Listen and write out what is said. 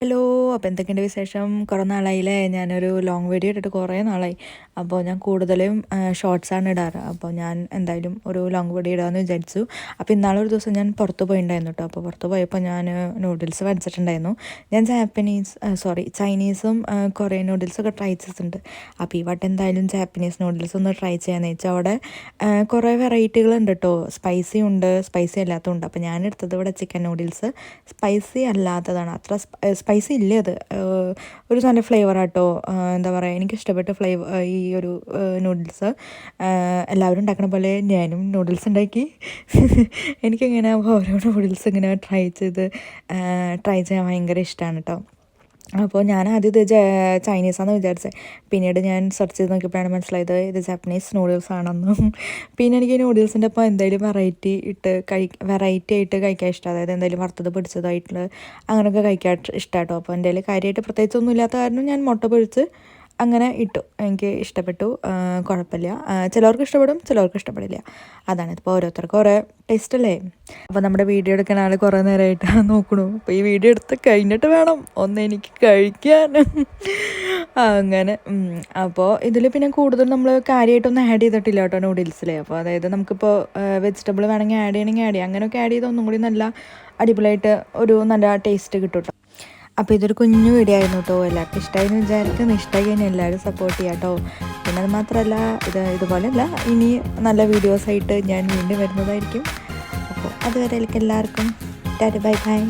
Hello. അപ്പോൾ എന്തൊക്കെയുണ്ട് വിശേഷം? കുറേ നാളായില്ലേ ഞാനൊരു ലോങ് വീഡിയോ ഇട്ടിട്ട് കുറേ നാളായി. അപ്പോൾ ഞാൻ കൂടുതലും ഷോർട്സാണ് ഇടാറ്. അപ്പോൾ ഞാൻ എന്തായാലും ഒരു ലോങ് വീഡിയോ ഇടാമെന്ന് വിചാരിച്ചു. അപ്പോൾ ഇന്നാളൊരു ദിവസം ഞാൻ പുറത്ത് പോയിട്ടുണ്ടായിരുന്നു കേട്ടോ. അപ്പോൾ പുറത്ത് പോയപ്പോൾ ഞാൻ നൂഡിൽസ് മേടിച്ചിട്ടുണ്ടായിരുന്നു. ഞാൻ ചൈനീസും കൊറിയൻ നൂഡിൽസൊക്കെ ട്രൈ ചെയ്തിട്ടുണ്ട്. അപ്പോൾ ഈ വട്ടം എന്തായാലും ജാപ്പനീസ് നൂഡിൽസ് ഒന്ന് ട്രൈ ചെയ്യാമെന്ന് വെച്ചാൽ അവിടെ കുറേ വെറൈറ്റികളുണ്ട് കേട്ടോ. സ്പൈസി ഉണ്ട്, സ്പൈസി അല്ലാത്തതുണ്ട്. അപ്പോൾ ഞാൻ എടുത്തത് ഇവിടെ ചിക്കൻ നൂഡിൽസ് സ്പൈസി അല്ലാത്തതാണ്. അത്ര സ്പൈസി ഇല്ല അത്. ഒരു നല്ല ഫ്ലേവറാട്ടോ. എന്താ പറയുക, എനിക്കിഷ്ടപ്പെട്ട ഈ ഒരു നൂഡിൽസ്. എല്ലാവരും ഉണ്ടാക്കണ പോലെ ഞാനും നൂഡിൽസ് ഉണ്ടാക്കി. എനിക്കിങ്ങനെ ഓരോ നൂഡിൽസ് ഇങ്ങനെ ട്രൈ ചെയ്യാൻ ഭയങ്കര ഇഷ്ടമാണ് കേട്ടോ. അപ്പോൾ ഞാൻ ആദ്യം ഇത് ചൈനീസാണെന്ന് വിചാരിച്ചത്. പിന്നീട് ഞാൻ സെർച്ച് ചെയ്ത് നോക്കിയപ്പോഴാണ് മനസ്സിലായത് ഇത് ജാപ്പനീസ് നൂഡിൽസ് ആണെന്നും. പിന്നെ എനിക്ക് നൂഡിൽസിൻ്റെ ഒപ്പം എന്തെങ്കിലും വെറൈറ്റി ആയിട്ട് കഴിക്കാൻ ഇഷ്ടം. അതായത് എന്തെങ്കിലും വറുത്തത് പൊടിച്ചതായിട്ടുള്ള അങ്ങനെയൊക്കെ കഴിക്കാൻ ഇഷ്ടമാട്ടോ. അപ്പോൾ എൻ്റെ കയ്യിൽ കാര്യമായിട്ട് പ്രത്യേകിച്ചൊന്നും ഇല്ലാത്ത കാരണം ഞാൻ മുട്ട പൊരിച്ച് അങ്ങനെ ഇട്ടു. എനിക്ക് ഇഷ്ടപ്പെട്ടു. കുഴപ്പമില്ല. ചിലവർക്ക് ഇഷ്ടപ്പെടും, ചിലവർക്ക് ഇഷ്ടപ്പെടില്ല. അതാണ്. ഇപ്പോൾ ഓരോരുത്തർക്കും ഓരോ ടേസ്റ്റ് അല്ലേ. അപ്പോൾ നമ്മുടെ വീഡിയോ എടുക്കുന്ന ആൾ കുറേ നേരമായിട്ട് നോക്കണു. അപ്പോൾ ഈ വീഡിയോ എടുത്ത് കഴിഞ്ഞിട്ട് വേണം ഒന്ന് എനിക്ക് കഴിക്കാൻ. അങ്ങനെ അപ്പോൾ ഇതിൽ പിന്നെ കൂടുതൽ നമ്മൾ കാര്യമായിട്ടൊന്നും ആഡ് ചെയ്തിട്ടില്ല കേട്ടോ നൂഡിൽസിൽ. അപ്പോൾ അതായത് നമുക്കിപ്പോൾ വെജിറ്റബിൾ വേണമെങ്കിൽ ആഡ് ചെയ്യണമെങ്കിൽ ആഡ് ചെയ്യാം. അങ്ങനെയൊക്കെ ആഡ് ചെയ്താൽ ഒന്നും കൂടി നല്ല അടിപൊളിയായിട്ട് ഒരു നല്ല ടേസ്റ്റ് കിട്ടും കേട്ടോ. അപ്പോൾ ഇതൊരു കുഞ്ഞു വീഡിയോ ആയിരുന്നു കേട്ടോ. എല്ലാവർക്കും ഇഷ്ടമായെന്ന് വിചാരിക്കുന്നു. ഇഷ്ടമായി കഴിഞ്ഞാൽ എല്ലാവരും സപ്പോർട്ട് ചെയ്യാം കേട്ടോ. പിന്നെ അത് മാത്രമല്ല, ഇതുപോലെയല്ല, ഇനി നല്ല വീഡിയോസായിട്ട് ഞാൻ വീണ്ടും വരുന്നതായിരിക്കും. അപ്പോൾ അതുവരെ എല്ലാവർക്കും ടാറ്റ ബൈ ബൈ.